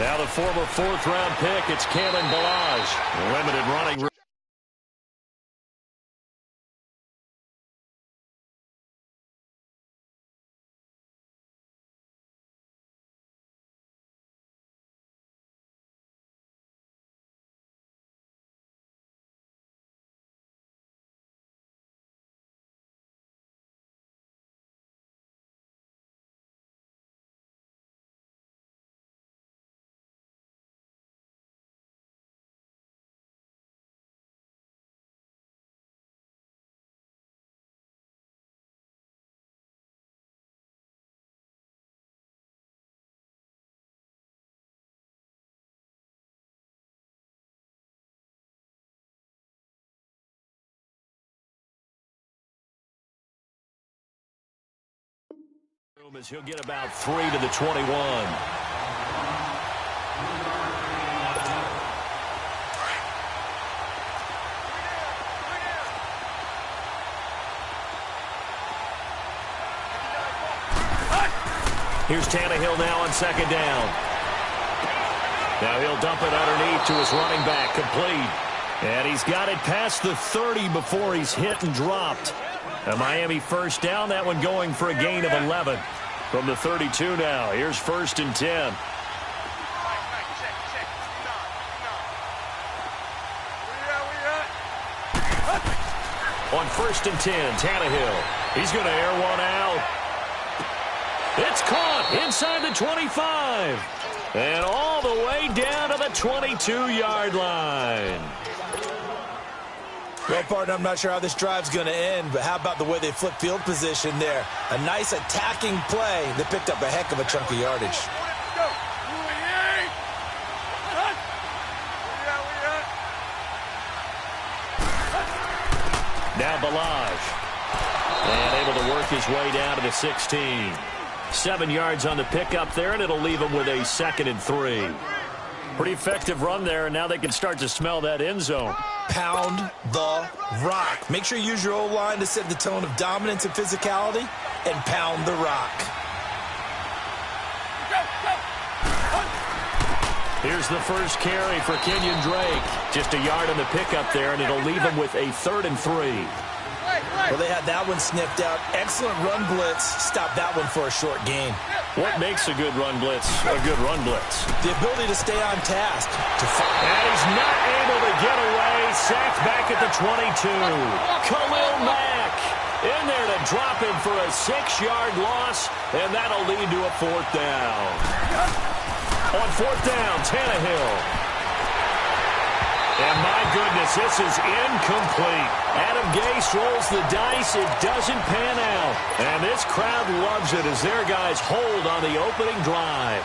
Now the former fourth-round pick, it's Kalen Balaj. Limited running. As he'll get about 3 to the 21. Here's Tannehill now on second down. Now he'll dump it underneath to his running back, complete. And he's got it past the 30 before he's hit and dropped. A Miami first down, that one going for a gain of 11. From the 32 now, here's 1st and 10. On 1st and 10, Tannehill. He's going to air one out. It's caught inside the 25. And all the way down to the 22-yard line. Well, partner, I'm not sure how this drive's going to end, but how about the way they flip field position there? A nice attacking play that picked up a heck of a chunk of yardage. Now Balaj. And able to work his way down to the 16. 7 yards on the pickup there, and it'll leave him with a 2nd and 3. Pretty effective run there, and now they can start to smell that end zone. Pound the rock. Make sure you use your O-line to set the tone of dominance and physicality, and pound the rock. Here's the first carry for Kenyon Drake. Just a yard on the pickup there, and it'll leave him with a 3rd and 3. Well, they had that one sniffed out. Excellent run blitz. Stop that one for a short gain. What makes a good run blitz a good run blitz? The ability to stay on task. And he's not able to get away. Sacked back at the 22. Khalil Mack in there to drop him for a 6-yard loss, and that'll lead to a 4th down. On 4th down, Tannehill. And my goodness, this is incomplete. Adam Gase rolls the dice. It doesn't pan out. And this crowd loves it as their guys hold on the opening drive.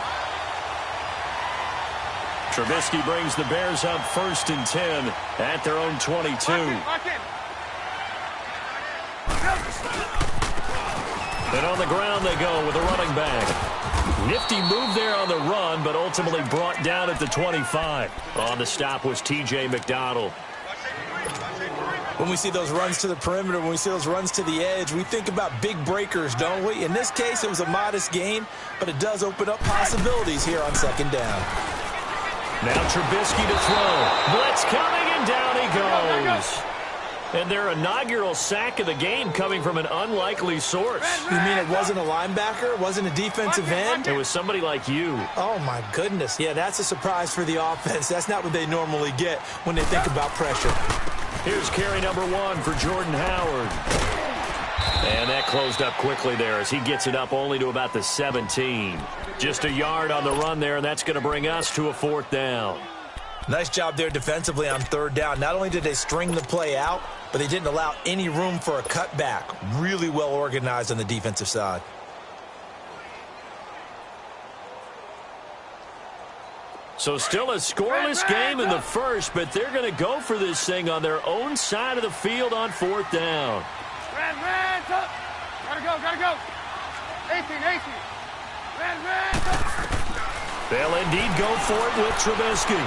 Trubisky brings the Bears up 1st and 10 at their own 22. And on the ground they go with a running back. Nifty move there on the run, but ultimately brought down at the 25. On the stop was T.J. McDonald. When we see those runs to the perimeter, when we see those runs to the edge, we think about big breakers, don't we? In this case, it was a modest gain, but it does open up possibilities here on 2nd down. Now Trubisky to throw. Blitz coming, and down he goes. And their inaugural sack of the game coming from an unlikely source. You mean it wasn't a linebacker? It wasn't a defensive end? It was somebody like you. Oh, my goodness. Yeah, that's a surprise for the offense. That's not what they normally get when they think about pressure. Here's carry number 1 for Jordan Howard. And that closed up quickly there as he gets it up only to about the 17. Just a yard on the run there, and that's going to bring us to a 4th down. Nice job there defensively on 3rd down. Not only did they string the play out, but they didn't allow any room for a cutback. Really well organized on the defensive side. So still a scoreless game in the first, but they're going to go for this thing on their own side of the field on 4th down. Gotta go. 18. They'll indeed go for it with Trubisky.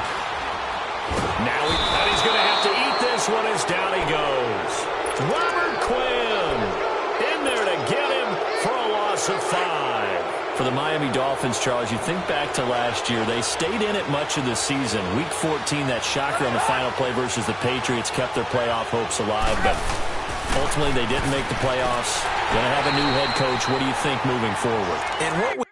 Now he's going to have to eat this one as down he goes. Robert Quinn in there to get him for a loss of 5. For the Miami Dolphins, Charles, you think back to last year. They stayed in it much of the season. Week 14, that shocker on the final play versus the Patriots kept their playoff hopes alive. But ultimately, they didn't make the playoffs. Going to have a new head coach. What do you think moving forward? And what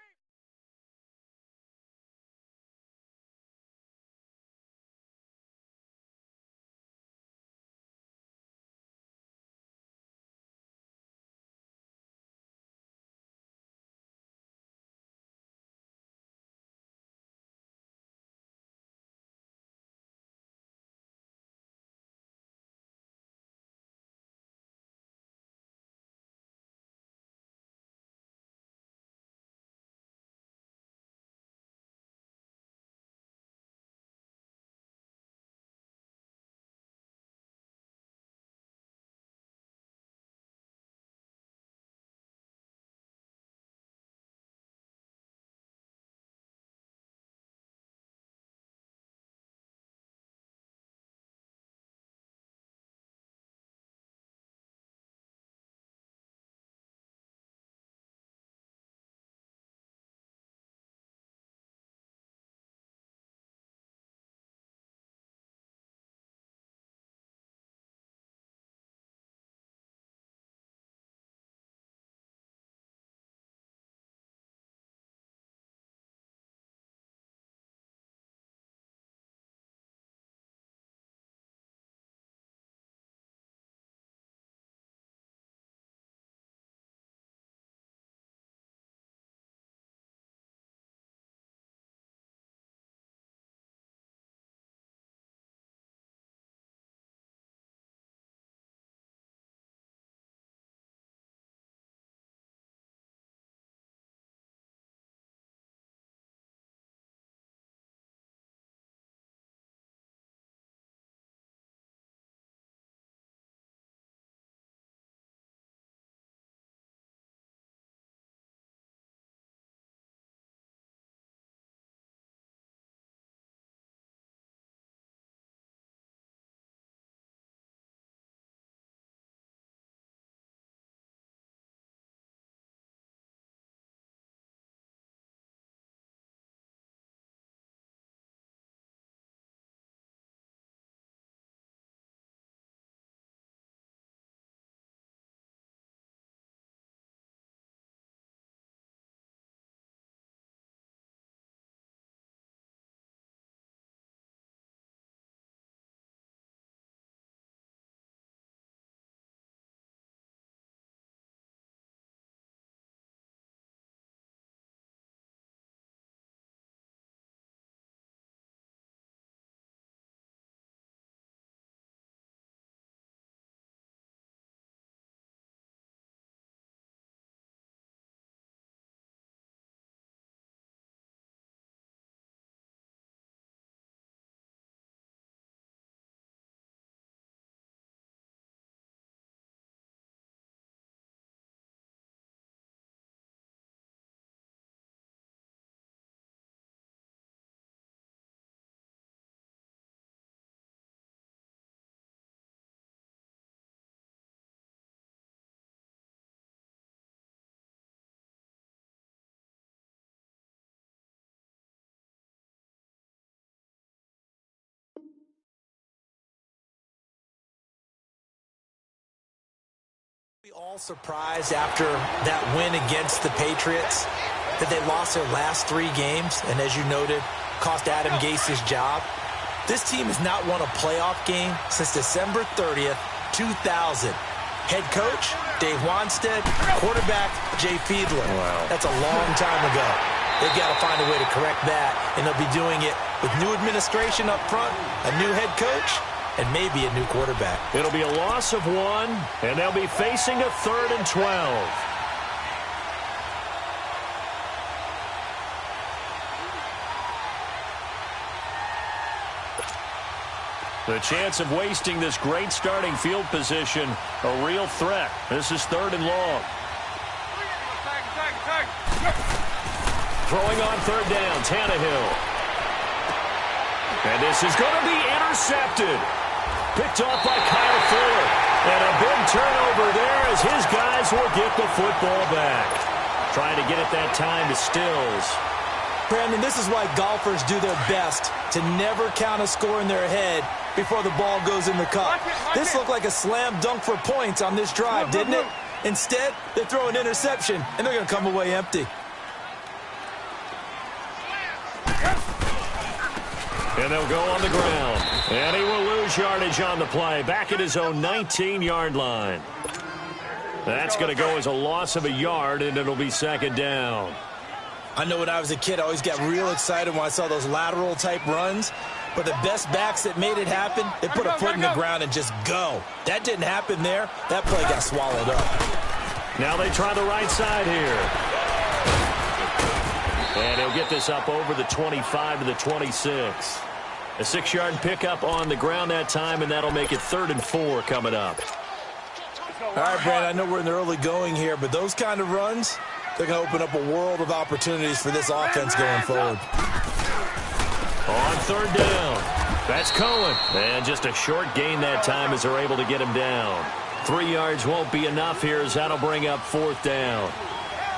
we all surprised after that win against the Patriots that they lost their last 3 games, and as you noted, cost Adam Gase his job. This team has not won a playoff game since December 30th, 2000. Head coach, Dave Wanstead. Quarterback, Jay Fiedler. Wow. That's a long time ago. They've got to find a way to correct that, and they'll be doing it with new administration up front, a new head coach, and maybe a new quarterback. It'll be a loss of 1, and they'll be facing a 3rd and 12. The chance of wasting this great starting field position, a real threat. This is 3rd and long. Throwing on 3rd down, Tannehill. And this is going to be intercepted. Picked off by Kyle Fuller. And a big turnover there as his guys will get the football back. Trying to get it that time to Stills. Brandon, this is why golfers do their best to never count a score in their head before the ball goes in the cup. This looked like a slam dunk for points on this drive, didn't it? Instead, they throw an interception, and they're going to come away empty. And they'll go on the ground. And he will lose yardage on the play. Back at his own 19-yard line. That's going to go as a loss of a yard, and it'll be second down. I know when I was a kid, I always got real excited when I saw those lateral-type runs. But the best backs that made it happen, they put a foot in the ground and just go. That didn't happen there. That play got swallowed up. Now they try the right side here. And he'll get this up over the 25 to the 26. A 6-yard pickup on the ground that time, and that'll make it 3rd and 4 coming up. All right, Brad, I know we're in the early going here, but those kind of runs, they're going to open up a world of opportunities for this offense going forward. On 3rd down, that's Cohen. And just a short gain that time as they're able to get him down. 3 yards won't be enough here as that'll bring up 4th down.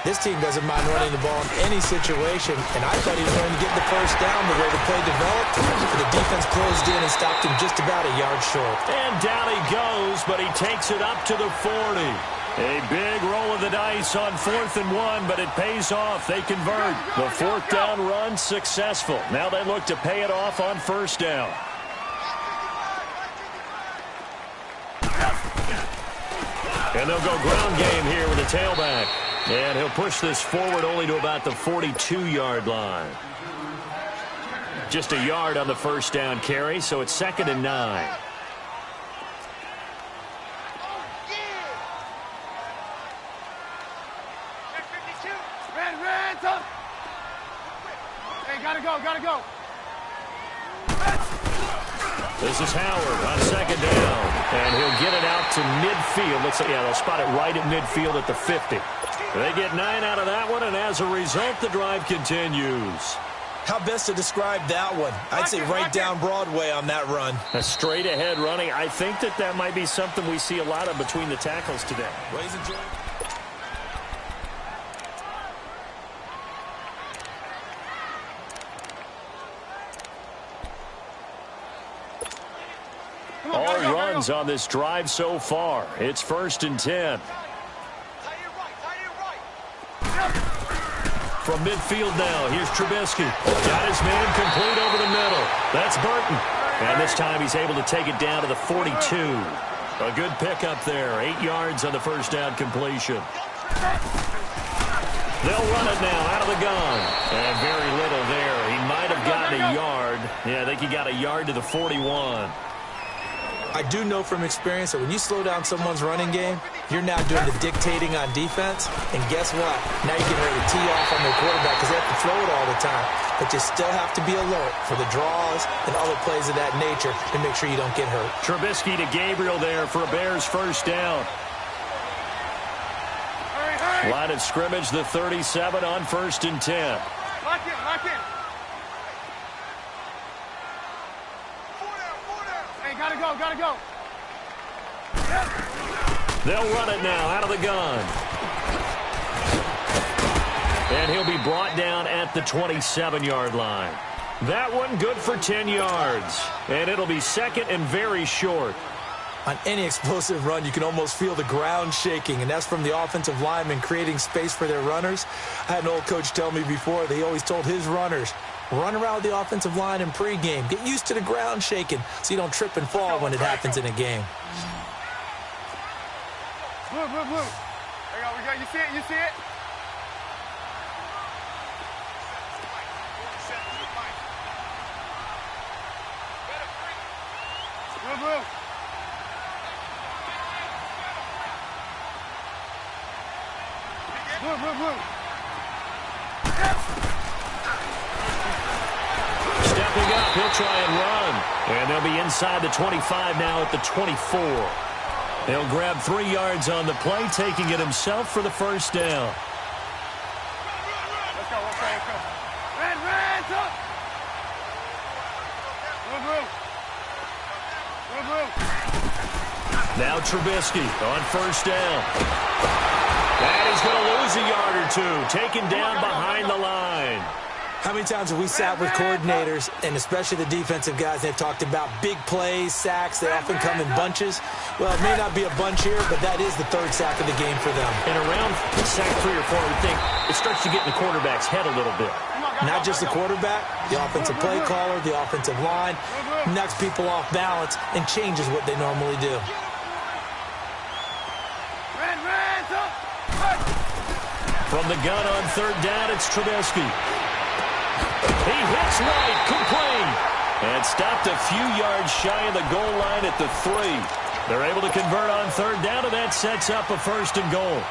This team doesn't mind running the ball in any situation, and I thought he was going to get the first down the way the play developed. But the defense closed in and stopped him just about a yard short. And down he goes, but he takes it up to the 40. A big roll of the dice on 4th and 1, but it pays off. They convert. The 4th down run successful. Now they look to pay it off on 1st down. And they'll go ground game here with a tailback. And he'll push this forward only to about the 42-yard line. Just a yard on the 1st down carry, so it's 2nd and 9. Hey, gotta go. This is Howard on 2nd down. And he'll get it out to midfield. Looks like, yeah, they'll spot it right at midfield at the 50. They get 9 out of that one, and as a result, the drive continues. How best to describe that one? I'd say right down Broadway on that run. A straight-ahead running. I think that might be something we see a lot of between the tackles today. Ladies and gentlemen. All runs on this drive so far. It's 1st and 10. From midfield now, here's Trubisky. Got his man complete over the middle. That's Burton. And this time he's able to take it down to the 42. A good pickup there. 8 yards on the 1st down completion. They'll run it now out of the gun. And very little there. He might have gotten a yard. Yeah, I think he got a yard to the 41. I do know from experience that when you slow down someone's running game, you're now doing the dictating on defense. And guess what? Now you're getting ready to tee off on their quarterback because they have to throw it all the time. But you still have to be alert for the draws and other plays of that nature to make sure you don't get hurt. Trubisky to Gabriel there for a Bears 1st down. Line of scrimmage, the 37 on 1st and 10. Lock in. Hey, gotta go. They'll run it now out of the gun. And he'll be brought down at the 27-yard line. That one good for 10 yards. And it'll be 2nd and very short. On any explosive run, you can almost feel the ground shaking, and that's from the offensive linemen creating space for their runners. I had an old coach tell me before, they always told his runners, run around the offensive line in pregame. Get used to the ground shaking so you don't trip and fall when it happens in a game. Blue. There we go. You see it? Blue. Stepping up, he'll try and run. And they'll be inside the 25 now at the 24. They'll grab 3 yards on the play, taking it himself for the 1st down. Let's go. Red, up. Blue. Now Trubisky on 1st down. And he's going to lose a yard or two, taken down behind the line. How many times have we sat with coordinators, and especially the defensive guys, they've talked about big plays, sacks. They often come in bunches. Well, it may not be a bunch here, but that is the third sack of the game for them. And around sack 3 or 4, I would think it starts to get in the quarterback's head a little bit. Not just the quarterback, the offensive play caller, the offensive line, knocks people off balance and changes what they normally do. From the gun on third down, it's Trubisky. He hits right, complete. And stopped a few yards shy of the goal line at the 3. They're able to convert on third down, and that sets up a 1st and goal.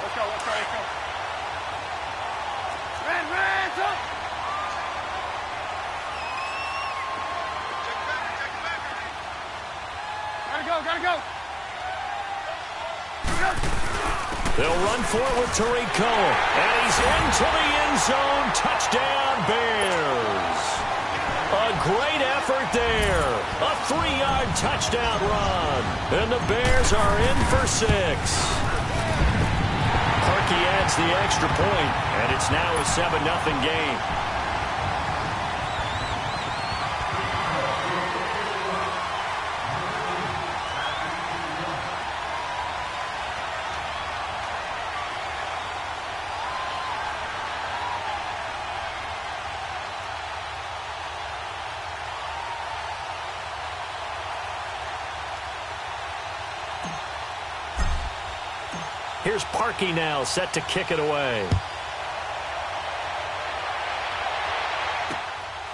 Let's go. Gotta go. They'll run for it with Tariq Cohen. And he's into the end zone. Touchdown, Bears. A great effort there. A 3-yard touchdown run. And the Bears are in for 6. Parkey adds the extra point, and it's now a 7-0 game. Here's Parkey now, set to kick it away.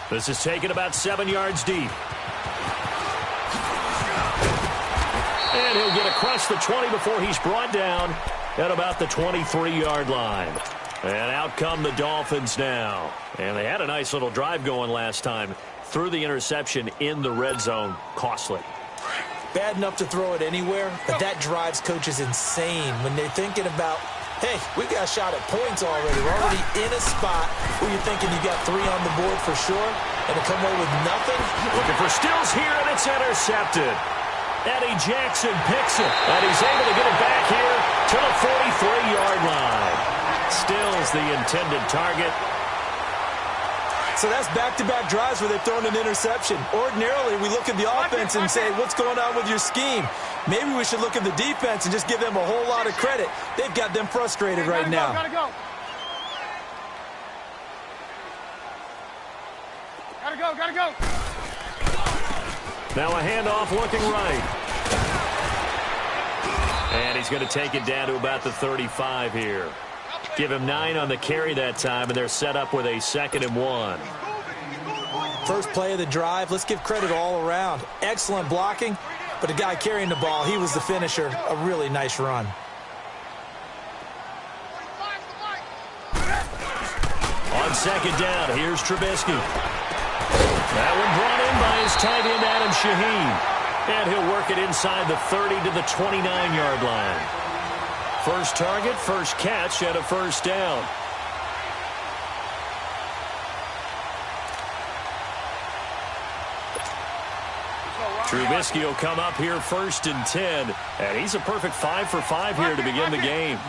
This is taken about 7 yards deep. And he'll get across the 20 before he's brought down at about the 23-yard line. And out come the Dolphins now. And they had a nice little drive going last time. Threw the interception in the red zone. Costly. Bad enough to throw it anywhere, but that drives coaches insane when they're thinking about, hey, we got a shot at points already. We're already in a spot where you're thinking you got 3 on the board for sure, and to come away with nothing. Looking for Stills here, and it's intercepted. Eddie Jackson picks it, and he's able to get it back here to the 43-yard line. Stills the intended target. So that's back-to-back drives where they've thrown an interception. Ordinarily, we look at the offense and say, what's going on with your scheme? Maybe we should look at the defense and just give them a whole lot of credit. They've got them frustrated right now. Gotta go. Now a handoff looking right. And he's going to take it down to about the 35 here. Give him 9 on the carry that time, and they're set up with a 2nd and 1. First play of the drive, let's give credit all around. Excellent blocking, but the guy carrying the ball, he was the finisher. A really nice run. On 2nd down, here's Trubisky. That one brought in by his tight end, Adam Shaheen. And he'll work it inside the 30 to the 29-yard line. First target, first catch, and a 1st down. Trubisky will come up here 1st and 10, and he's a perfect 5 for 5 here to begin the game.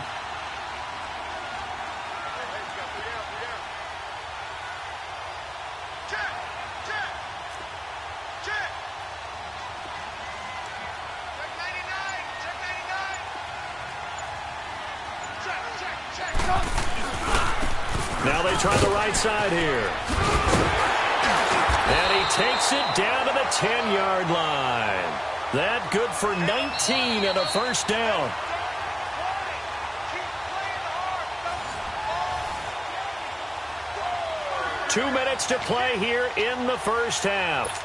Now they try the right side here. And he takes it down to the 10-yard line. That good for 19 and a 1st down. Two minutes to play here in the first half.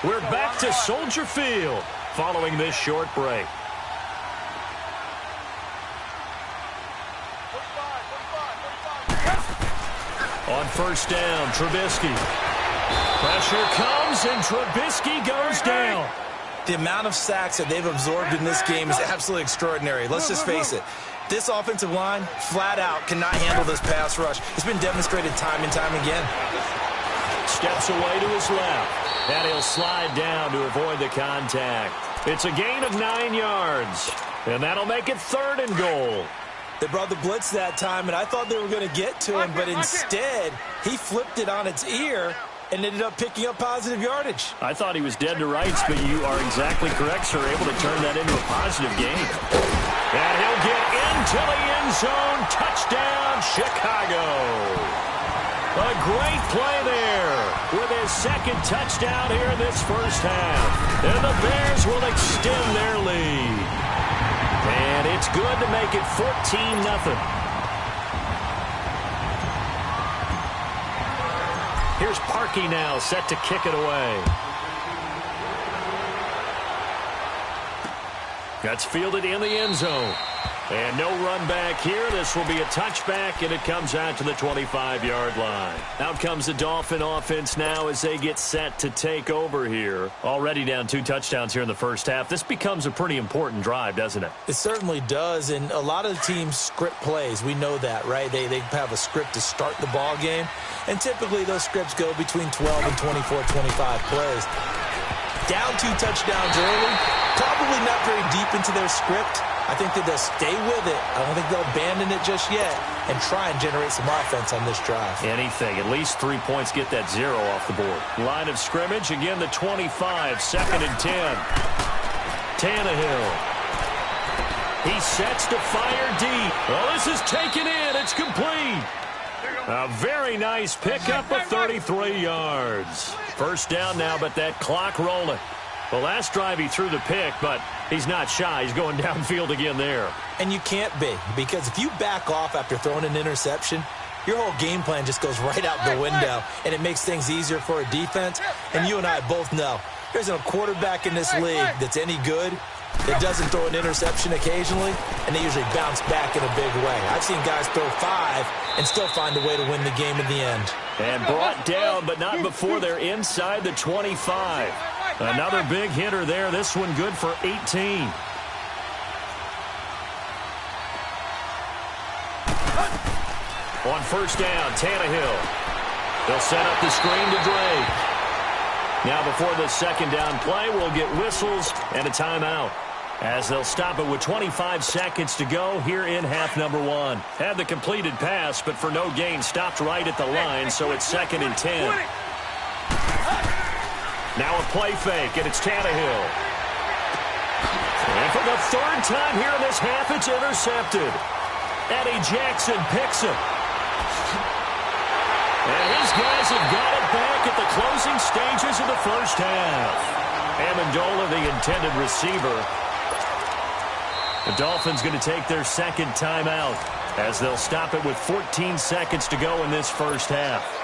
We're back to Soldier Field following this short break. On 1st down, Trubisky. Pressure comes, and Trubisky goes down. The amount of sacks that they've absorbed in this game is absolutely extraordinary. Let's just face it. This offensive line, flat out, cannot handle this pass rush. It's been demonstrated time and time again. Steps away to his left, and he'll slide down to avoid the contact. It's a gain of 9 yards, and that'll make it 3rd and goal. They brought the blitz that time, and I thought they were going to get to him, but instead, he flipped it on its ear and ended up picking up positive yardage. I thought he was dead to rights, but you are exactly correct, sir. Able to turn that into a positive gain. And he'll get into the end zone. Touchdown, Chicago. A great play there with his second touchdown here in this first half. And the Bears will extend their lead. And it's good to make it 14-0. Here's Parkey now, set to kick it away. That's fielded in the end zone. And no run back here. This will be a touchback, and it comes out to the 25-yard line. Out comes the Dolphin offense now as they get set to take over here. Already down 2 touchdowns here in the first half. This becomes a pretty important drive, doesn't it? It certainly does, and a lot of the teams script plays. We know that, right? They have a script to start the ball game, and typically those scripts go between 12 and 24, 25 plays. Down 2 touchdowns early, probably not very deep into their script. I think that they'll stay with it. I don't think they'll abandon it just yet and try and generate some offense on this drive. Anything. At least 3 points, get that 0 off the board. Line of scrimmage, again the 25, 2nd and 10. Tannehill. He sets to fire deep. Well, this is taken in. It's complete. A very nice pickup of 33 yards. First down now, but that clock rolling. The last drive he threw the pick, but he's not shy. He's going downfield again there. And you can't be, because if you back off after throwing an interception, your whole game plan just goes right out the window, and it makes things easier for a defense. And you and I both know there's no quarterback in this league that's any good that doesn't throw an interception occasionally, and they usually bounce back in a big way. I've seen guys throw 5 and still find a way to win the game in the end. And brought down, but not before they're inside the 25. Another big hitter there. This one good for 18. On first down, Tannehill. They'll set up the screen to Drake. Now before the second down play, we'll get whistles and a timeout, as they'll stop it with 25 seconds to go here in half number 1. Had the completed pass, but for no gain, stopped right at the line, so it's 2nd and 10. Now a play fake, and it's Tannehill. And for the 3rd time here in this half, it's intercepted. Eddie Jackson picks him. And his guys have got it back at the closing stages of the first half. Amendola, the intended receiver. The Dolphins going to take their second timeout, as they'll stop it with 14 seconds to go in this first half.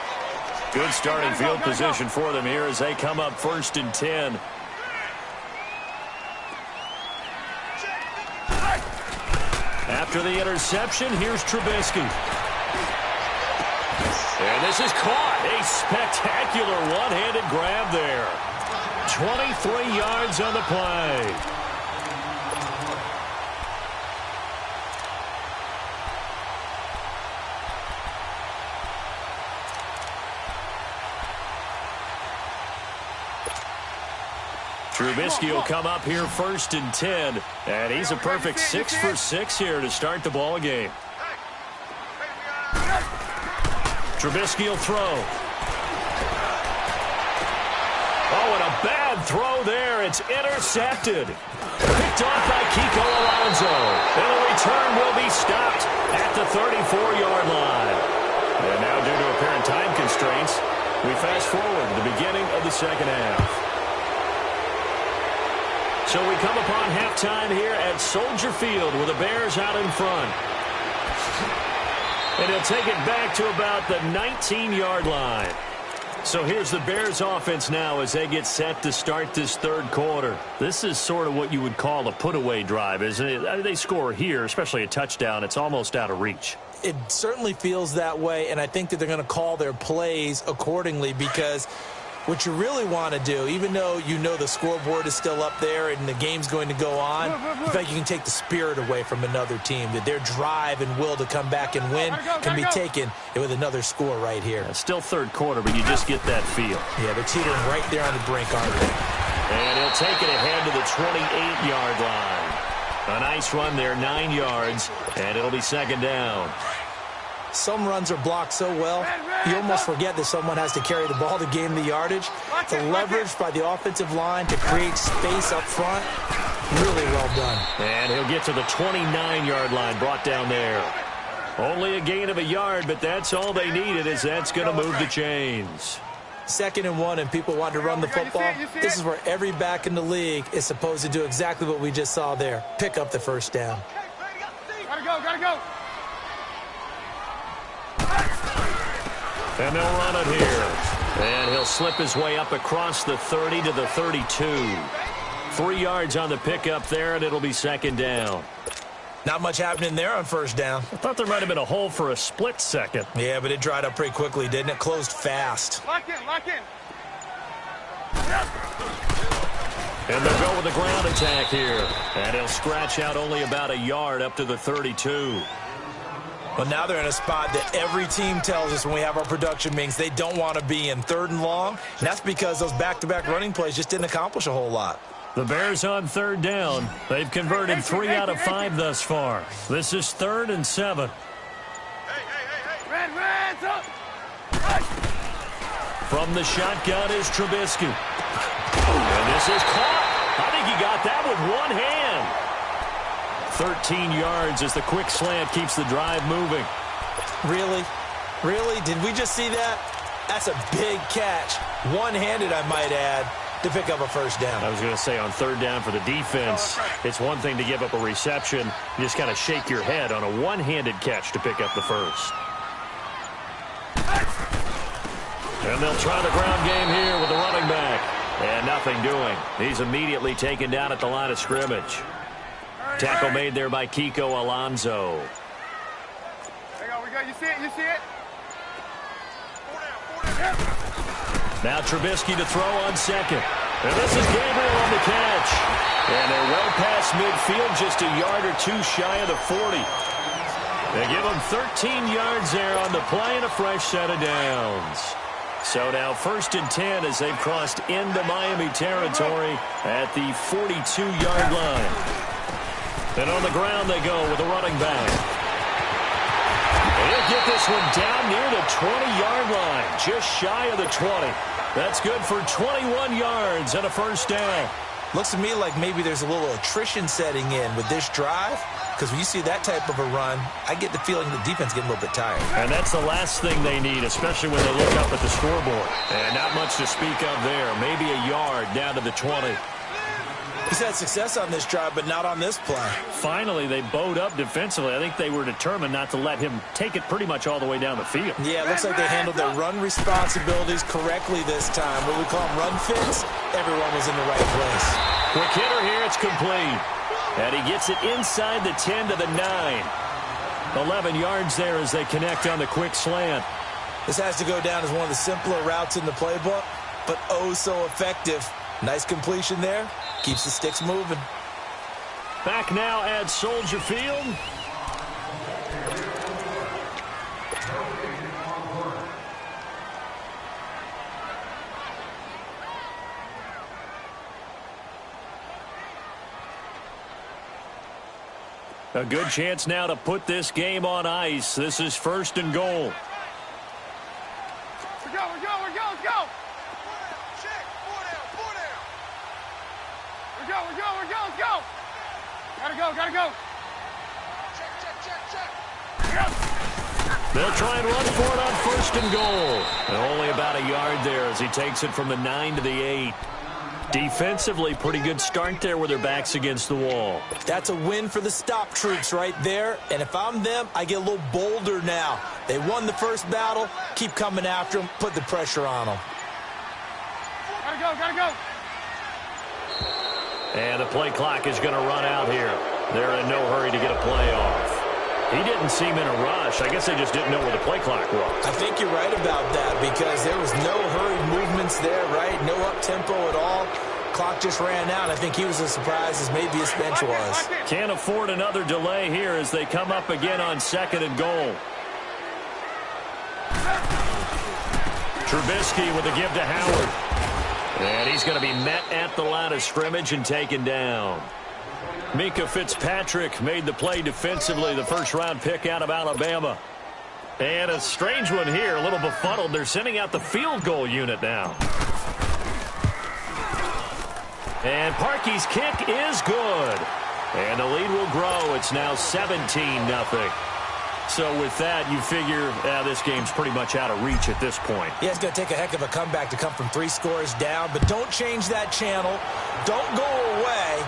Good starting field position for them here as they come up 1st and 10. After the interception, here's Trubisky. And this is caught. A spectacular one-handed grab there. 23 yards on the play. Trubisky will come up here 1st and 10, and he's a perfect 6 for 6 here to start the ball game. Trubisky will throw. Oh, and a bad throw there. It's intercepted. Picked off by Kiko Alonso. And the return will be stopped at the 34-yard line. And now, due to apparent time constraints, we fast forward to the beginning of the second half. So we come upon halftime here at Soldier Field with the Bears out in front. And he'll take it back to about the 19-yard line. So here's the Bears offense now as they get set to start this 3rd quarter. This is sort of what you would call a put-away drive, isn't it? I mean, they score here, especially a touchdown. It's almost out of reach. It certainly feels that way, and I think that they're going to call their plays accordingly, because what you really want to do, even though you know the scoreboard is still up there and the game's going to go on, you feel like you can take the spirit away from another team, that their drive and will to come back and win can be taken with another score right here. It's still 3rd quarter, but you just get that feel. Yeah, they're teetering right there on the brink, aren't they? And he'll take it ahead to the 28-yard line. A nice run there, 9 yards, and it'll be second down. Some runs are blocked so well, you almost forget that someone has to carry the ball to gain the yardage. The leverage by the offensive line to create space up front, really well done. And he'll get to the 29-yard line, brought down there. Only a gain of a yard, but that's all they needed, as that's going to move the chains. 2nd and 1, and people want to run the football. This is where every back in the league is supposed to do exactly what we just saw there. Pick up the first down. Gotta go. And they'll run it here. And he'll slip his way up across the 30 to the 32. 3 yards on the pickup there, and it'll be second down. Not much happening there on first down. I thought there might have been a hole for a split second. Yeah, but it dried up pretty quickly, didn't it? Closed fast. Lock in. And they'll go with the ground attack here. And he'll scratch out only about a yard up to the 32. Well, now they're in a spot that every team tells us when we have our production meetings they don't want to be in, 3rd and long. And that's because those back-to-back running plays just didn't accomplish a whole lot. The Bears on 3rd down. They've converted 3 out of 5 thus far. This is 3rd and 7. Reds up. From the shotgun is Trubisky. And this is caught. I think he got that with one hand. 13 yards as the quick slant keeps the drive moving. Really? Did we just see that? That's a big catch. One-handed, I might add, to pick up a first down. I was going to say, on 3rd down for the defense, it's one thing to give up a reception. You just kind of shake your head on a one-handed catch to pick up the first. And they'll try the ground game here with the running back. And nothing doing. He's immediately taken down at the line of scrimmage. Tackle made there by Kiko Alonso. We go. You see it? Now Trubisky to throw on 2nd. And this is Gabriel on the catch. And they're well past midfield, just a yard or 2 shy of the 40. They give them 13 yards there on the play and a fresh set of downs. So now 1st and 10 as they've crossed into Miami territory at the 42-yard line. And on the ground they go with the running back. He'll get this one down near the 20-yard line, just shy of the 20. That's good for 21 yards and a first down. Looks to me like maybe there's a little attrition setting in with this drive, because when you see that type of a run, I get the feeling the defense getting a little bit tired. And that's the last thing they need, especially when they look up at the scoreboard. And not much to speak of there. Maybe a yard down to the 20. He's had success on this drive, but not on this play. Finally, they bowed up defensively. I think they were determined not to let him take it pretty much all the way down the field. Yeah, it looks like they handled their run responsibilities correctly this time. What we call them run fits, everyone was in the right place. Quick hitter here, it's complete. And he gets it inside the 10 to the 9. 11 yards there as they connect on the quick slant. This has to go down as one of the simpler routes in the playbook, but oh so effective. Nice completion there. Keeps the sticks moving. Back now at Soldier Field. A good chance now to put this game on ice. This is 1st and goal. We're go. Let's go. Let's go. Gotta go. Check. They'll try and run for it on 1st and goal. And only about a yard there as he takes it from the 9 to the 8. Defensively, pretty good start there with their backs against the wall. That's a win for the stop troops right there. And if I'm them, I get a little bolder now. They won the first battle. Keep coming after them. Put the pressure on them. Gotta go. And the play clock is going to run out here. They're in no hurry to get a play off. He didn't seem in a rush. I guess they just didn't know where the play clock was. I think you're right about that because there was no hurried movements there, right? No up-tempo at all. Clock just ran out. I think he was as surprised as maybe his bench was. Can't afford another delay here as they come up again on 2nd and goal. Trubisky with a give to Howard. And he's going to be met at the line of scrimmage and taken down. Mika Fitzpatrick made the play defensively, the first-round pick out of Alabama. And a strange one here, a little befuddled. They're sending out the field goal unit now. And Parkey's kick is good. And the lead will grow. It's now 17-0. So with that, you figure this game's pretty much out of reach at this point. Yeah, it's going to take a heck of a comeback to come from 3 scores down, but don't change that channel. Don't go away.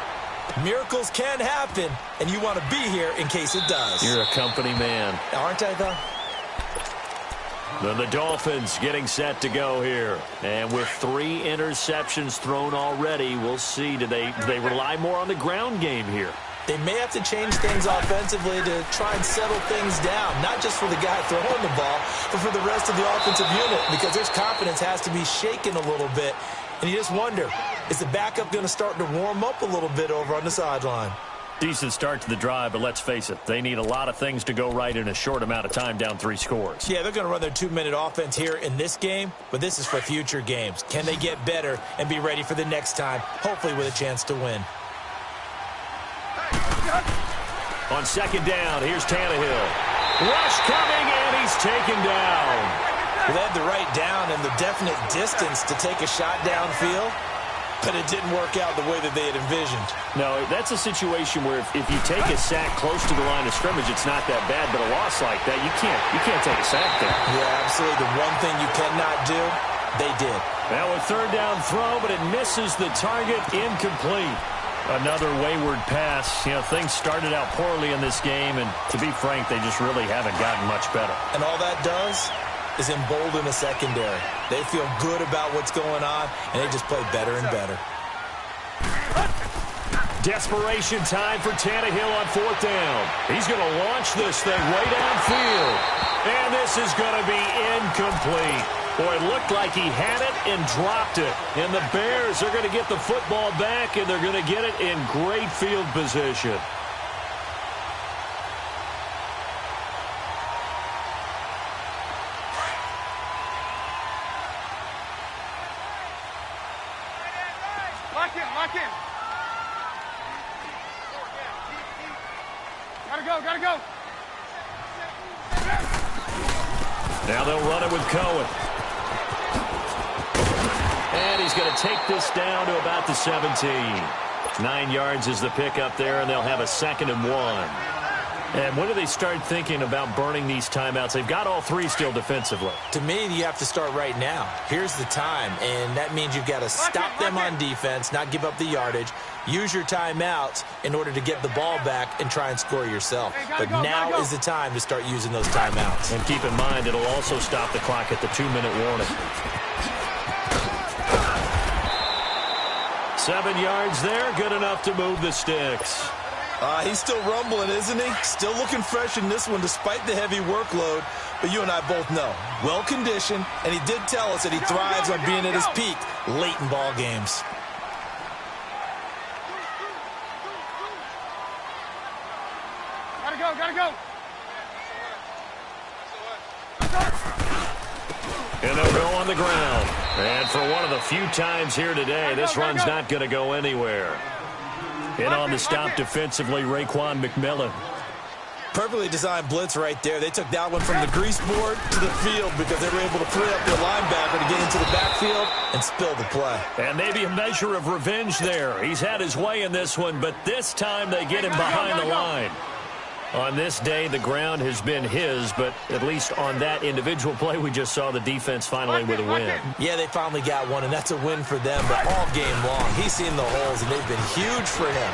Miracles can happen, and you want to be here in case it does. You're a company man. Aren't I, though? Then the Dolphins getting set to go here. And with 3 interceptions thrown already, we'll see. Do they rely more on the ground game here? They may have to change things offensively to try and settle things down, not just for the guy throwing the ball, but for the rest of the offensive unit, because their confidence has to be shaken a little bit. And you just wonder, is the backup going to start to warm up a little bit over on the sideline? Decent start to the drive, but let's face it, they need a lot of things to go right in a short amount of time, down 3 scores. Yeah, they're going to run their 2-minute offense here in this game, but this is for future games. Can they get better and be ready for the next time, hopefully with a chance to win? On second down, here's Tannehill. Rush coming, and he's taken down. Well, they had the right down and the definite distance to take a shot downfield, but it didn't work out the way that they had envisioned. No, that's a situation where if you take a sack close to the line of scrimmage, it's not that bad, but a loss like that, you can't take a sack there. Yeah, absolutely. The one thing you cannot do, they did. Now a third down throw, but it misses the target, incomplete. Another wayward pass. You know, things started out poorly in this game, and to be frank, they just really haven't gotten much better. And all that does is embolden the secondary. They feel good about what's going on, and they just play better and better. Desperation time for Tannehill on 4th down. He's going to launch this thing way downfield. And this is going to be incomplete. Boy, it looked like he had it and dropped it. And the Bears are going to get the football back, and they're going to get it in great field position. Lock in. Gotta go. Now they'll run it with Cohen. And he's going to take this down to about the 17. 9 yards is the pickup there, and they'll have a 2nd and 1. And when do they start thinking about burning these timeouts? They've got all 3 still defensively. To me, you have to start right now. Here's the time, and that means you've got to stop them on defense, not give up the yardage, use your timeouts in order to get the ball back and try and score yourself. But now is the time to start using those timeouts. And keep in mind, it'll also stop the clock at the 2-minute warning. 7 yards there, good enough to move the sticks. He's still rumbling, isn't he? Still looking fresh in this one despite the heavy workload. But you and I both know, well-conditioned, and he did tell us that he thrives on being at his peak late in ball games. Gotta go. And they'll go on the ground. And for one of the few times here today, this run's not going to go anywhere. In on the stop defensively, Raekwon McMillan. Perfectly designed blitz right there. They took that one from the grease board to the field because they were able to free up their linebacker to get into the backfield and spill the play. And maybe a measure of revenge there. He's had his way in this one, but this time they get him behind the line. On this day, the ground has been his, but at least on that individual play, we just saw the defense finally with a win. Yeah, they finally got one, and that's a win for them, but all game long, he's seen the holes, and they've been huge for him.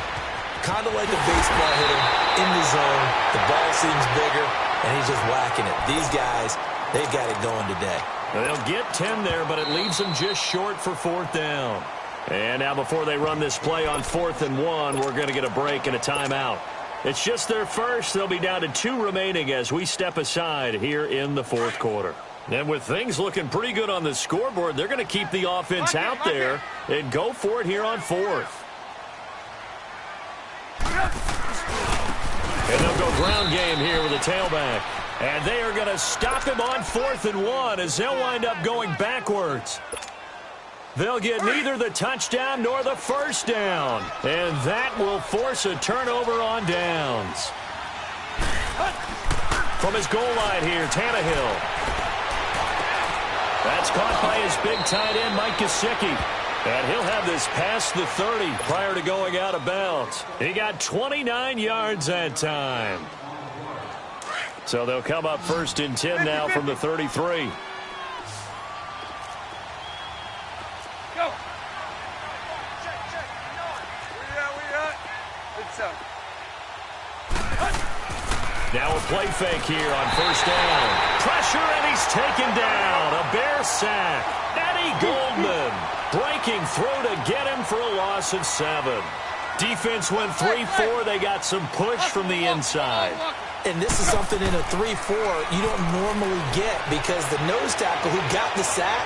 Kind of like a baseball hitter in the zone. The ball seems bigger, and he's just whacking it. These guys, they've got it going today. They'll get 10 there, but it leaves them just short for 4th down. And now before they run this play on 4th and 1, we're going to get a break and a timeout. It's just their first. They'll be down to 2 remaining as we step aside here in the 4th quarter. And with things looking pretty good on the scoreboard, they're going to keep the offense out there and go for it here on 4th. And they'll go ground game here with a tailback. And they are going to stop him on 4th and 1 as they'll wind up going backwards. They'll get neither the touchdown nor the first down. And that will force a turnover on downs. From his goal line here, Tannehill. That's caught by his big tight end, Mike Gesicki. And he'll have this past the 30 prior to going out of bounds. He got 29 yards that time. So they'll come up first and 10 now from the 33. Go. We up. Good stuff. Now a play fake here on first down. Pressure, and he's taken down. A Bear sack. Eddie Goldman breaking through to get him for a loss of 7. Defense went 3-4. They got some push from the inside. And this is something in a 3-4 you don't normally get because the nose tackle who got the sack,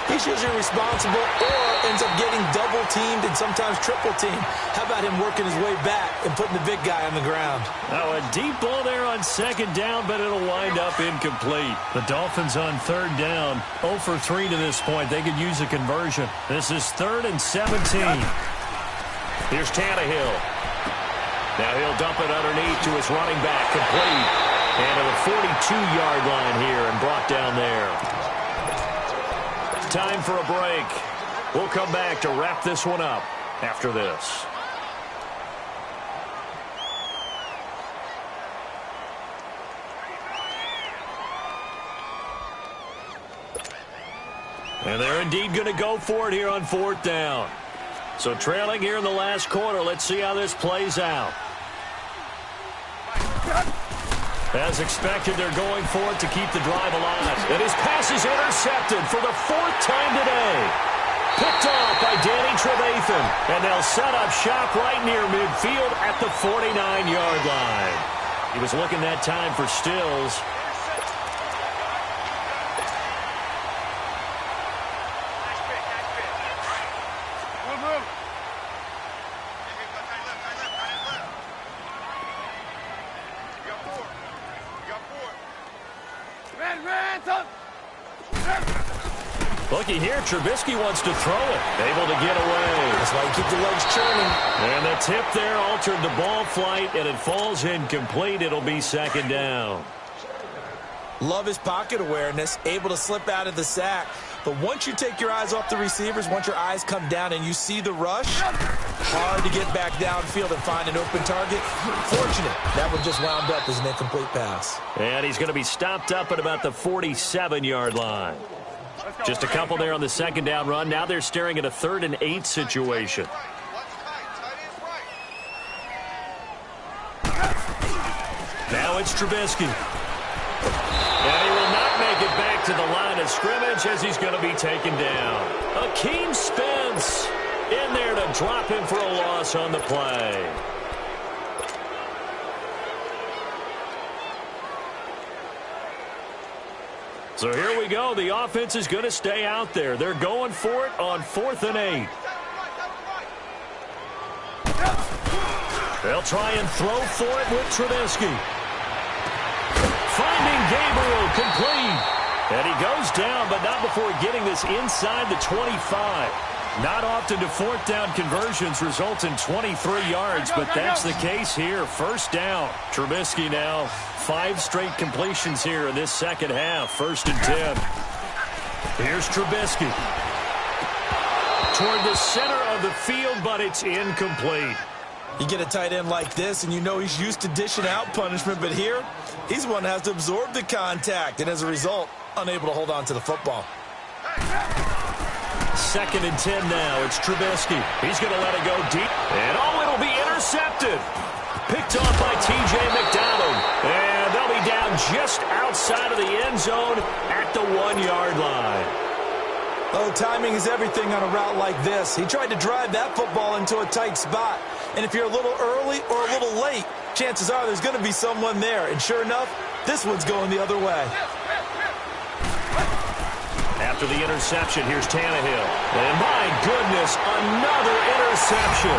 he's usually responsible or ends up getting double-teamed and sometimes triple-teamed. How about him working his way back and putting the big guy on the ground? Now a deep ball there on second down, but it'll wind up incomplete. The Dolphins on third down, 0 for 3 to this point. They could use a conversion. This is 3rd and 17. Here's Tannehill. Now he'll dump it underneath to his running back, complete. And to the 42-yard line here and brought down there. Time for a break. We'll come back to wrap this one up after this. And they're indeed going to go for it here on 4th down. So trailing here in the last quarter. Let's see how this plays out. As expected, they're going for it to keep the drive alive. And his pass is intercepted for the 4th time today. Picked off by Danny Trevathan. And they'll set up shop right near midfield at the 49-yard line. He was looking that time for Stills. Looking here, Trubisky wants to throw it. Able to get away. That's why you keep the legs churning. And the tip there altered the ball flight, and it falls incomplete. It'll be 2nd down. Love his pocket awareness, able to slip out of the sack. But once you take your eyes off the receivers, once your eyes come down and you see the rush, hard to get back downfield and find an open target. Fortunate, that one just wound up as an incomplete pass. And he's going to be stopped up at about the 47-yard line. Just a couple there on the 2nd down run. Now they're staring at a 3rd and 8 situation. Now it's Trubisky. And he will not make it back to the line of scrimmage as he's going to be taken down. Akeem Spence in there to drop him for a loss on the play. So here we go. The offense is going to stay out there. They're going for it on 4th and 8. They'll try and throw for it with Trubisky. Finding Gabriel, complete. And he goes down, but not before getting this inside the 25. Not often do 4th down conversions result in 23 yards, but that's the case here. 1st down. Trubisky now 5 straight completions here in this second half. 1st and 10. Here's Trubisky. Toward the center of the field, but it's incomplete. You get a tight end like this, and you know he's used to dishing out punishment, but here, he's one that has to absorb the contact, and as a result, unable to hold on to the football. 2nd and 10 now. It's Trubisky. He's going to let it go deep. And, it'll be intercepted. Picked off by T.J. McDonald. And they'll be down just outside of the end zone at the 1-yard line. Oh, timing is everything on a route like this. He tried to drive that football into a tight spot. And if you're a little early or a little late, chances are there's going to be someone there. And sure enough, this one's going the other way. After the interception, here's Tannehill. And my goodness, another interception.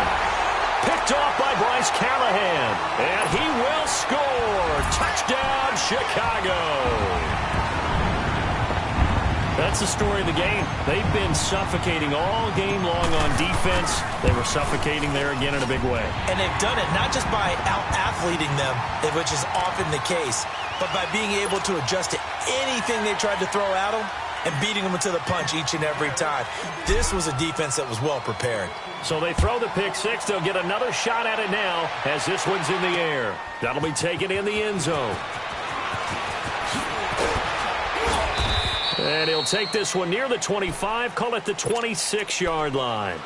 Picked off by Bryce Callahan. And he will score. Touchdown, Chicago. That's the story of the game. They've been suffocating all game long on defense. They were suffocating there again in a big way. And they've done it not just by out-athleting them, which is often the case, but by being able to adjust to anything they tried to throw at them and beating them to the punch each and every time. This was a defense that was well prepared. So they throw the pick six. They'll get another shot at it now as this one's in the air. That'll be taken in the end zone. And he'll take this one near the 25, call it the 26-yard line.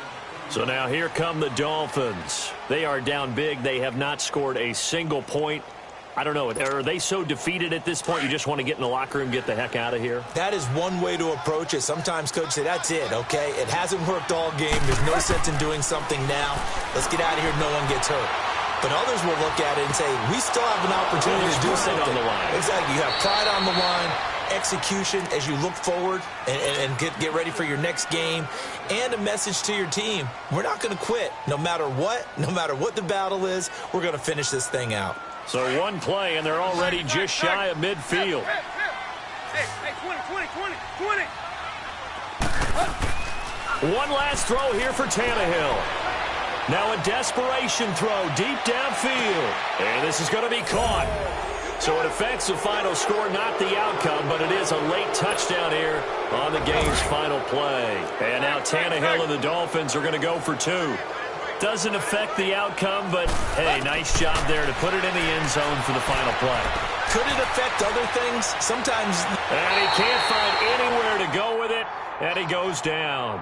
So now here come the Dolphins. They are down big. They have not scored a single point. I don't know. Are they so defeated at this point you just want to get in the locker room and get the heck out of here? That is one way to approach it. Sometimes coach say, that's it, okay? It hasn't worked all game. There's no sense in doing something now. Let's get out of here. No one gets hurt. But others will look at it and say, we still have an opportunity to do something. On the line. Exactly. You have pride on the line, execution as you look forward and get ready for your next game, and a message to your team. We're not going to quit no matter what the battle is. We're going to finish this thing out. So one play, and they're already just shy of midfield. Hey, 20. One last throw here for Tannehill. Now a desperation throw deep downfield. And this is going to be caught. So it affects the final score, not the outcome, but it is a late touchdown here on the game's final play. And now Tannehill and the Dolphins are going to go for two. Doesn't affect the outcome, but, hey, nice job there to put it in the end zone for the final play. Could it affect other things? Sometimes. And he can't find anywhere to go with it, and he goes down.